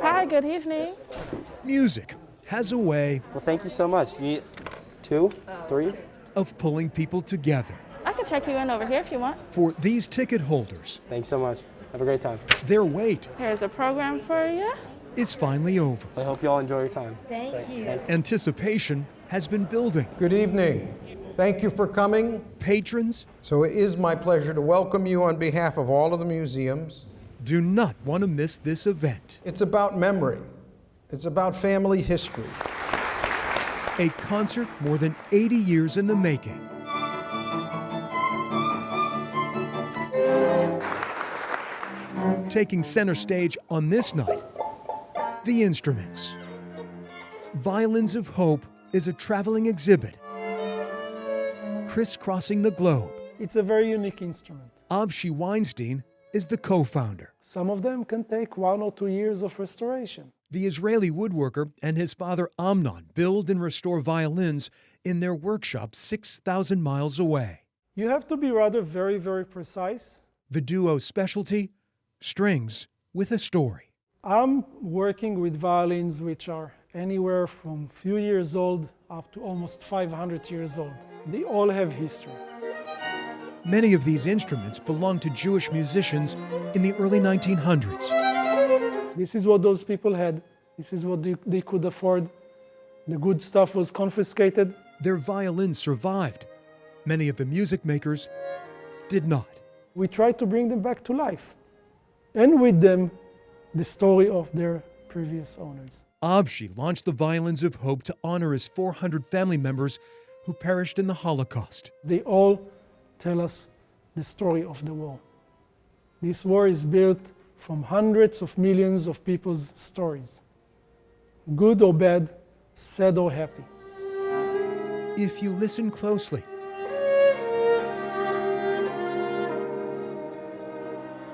Hi, good evening. Music has a way Well, thank you so much. You need 2, 3? of pulling people together. I can check you in over here if you want. For these ticket holders, Thanks so much. Have a great time. their wait Here's the program for you. is finally over. I hope you all enjoy your time. Thank you. Anticipation has been building. Good evening. Thank you for coming. Patrons So it is my pleasure to welcome you on behalf of all of the museums. do not want to miss this event. It's about memory. It's about family history. A concert more than 80 years in the making. Taking center stage on this night, the instruments. Violins of Hope is a traveling exhibit crisscrossing the globe. It's a very unique instrument. Avshi Weinstein is the co-founder. Some of them can take 1 or 2 years of restoration. The Israeli woodworker and his father Amnon build and restore violins in their workshop 6,000 miles away. You have to be rather very, very precise. The duo's specialty? Strings with a story. I'm working with violins which are anywhere from few years old up to almost 500 years old. They all have history. Many of these instruments belonged to Jewish musicians in the early 1900s. This is what those people had. This is what they could afford. The good stuff was confiscated. Their violins survived. Many of the music makers did not. We tried to bring them back to life. And with them, the story of their previous owners. Avshi launched the Violins of Hope to honor his 400 family members who perished in the Holocaust. They all tell us the story of the war. This war is built from hundreds of millions of people's stories, good or bad, sad or happy. If you listen closely,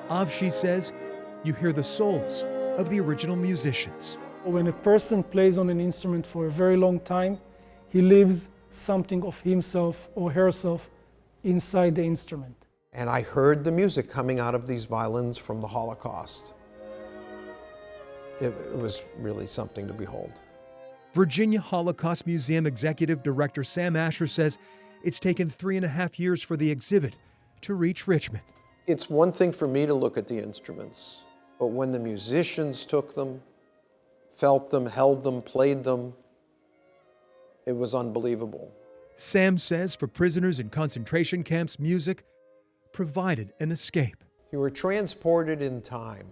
Avshi says you hear the souls of the original musicians. When a person plays on an instrument for a very long time, he leaves something of himself or herself inside the instrument. And I heard the music coming out of these violins from the Holocaust. It was really something to behold. Virginia Holocaust Museum Executive Director Sam Asher says it's taken 3.5 years for the exhibit to reach Richmond. It's one thing for me to look at the instruments, but when the musicians took them, felt them, held them, played them, it was unbelievable. Sam says for prisoners in concentration camps, music provided an escape. You were transported in time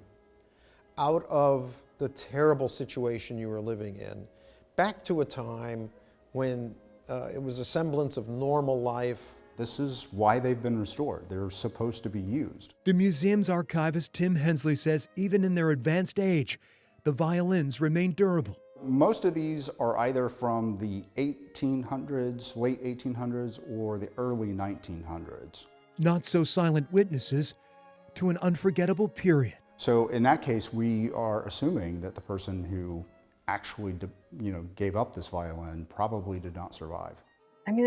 out of the terrible situation you were living in, back to a time when it was a semblance of normal life. This is why they've been restored. They're supposed to be used. The museum's archivist Tim Hensley says even in their advanced age, the violins remain durable. Most of these are either from the 1800s, late 1800s, or the early 1900s. Not so silent witnesses to an unforgettable period. So in that case, we are assuming that the person who actually gave up this violin probably did not survive. I mean,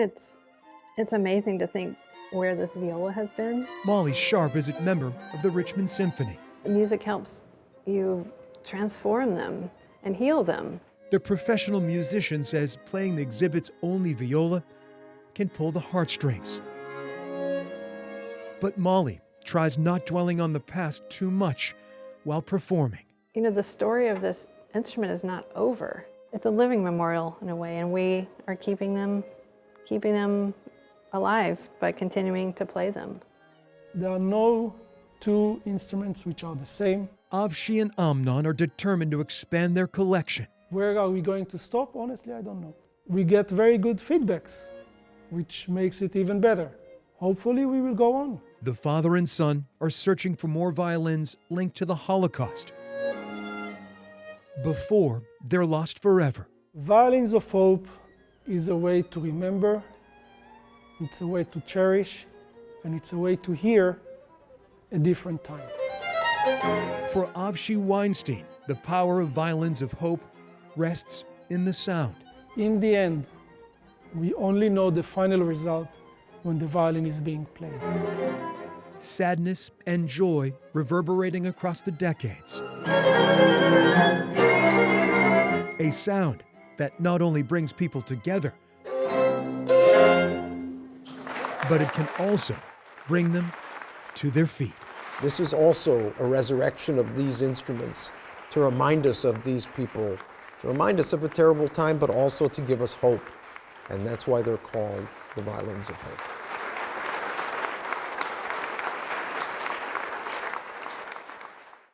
it's amazing to think where this viola has been. Molly Sharp is a member of the Richmond Symphony. The music helps you transform them and heal them. The professional musician says playing the exhibit's only viola can pull the heartstrings. But Molly tries not dwelling on the past too much while performing. You know, the story of this instrument is not over. It's a living memorial in a way, and we are keeping them alive by continuing to play them. There are no two instruments which are the same. Avshi and Amnon are determined to expand their collection. Where are we going to stop? Honestly, I don't know. We get very good feedbacks, which makes it even better. Hopefully we will go on. The father and son are searching for more violins linked to the Holocaust before they're lost forever. Violins of Hope is a way to remember, it's a way to cherish, and it's a way to hear a different time. For Avshi Weinstein, the power of Violins of Hope rests in the sound. In the end, we only know the final result when the violin is being played. Sadness and joy reverberating across the decades. sound that not only brings people together, but it can also bring them to their feet. This is also a resurrection of these instruments to remind us of these people, to remind us of a terrible time, but also to give us hope. And that's why they're called the Violins of Hope.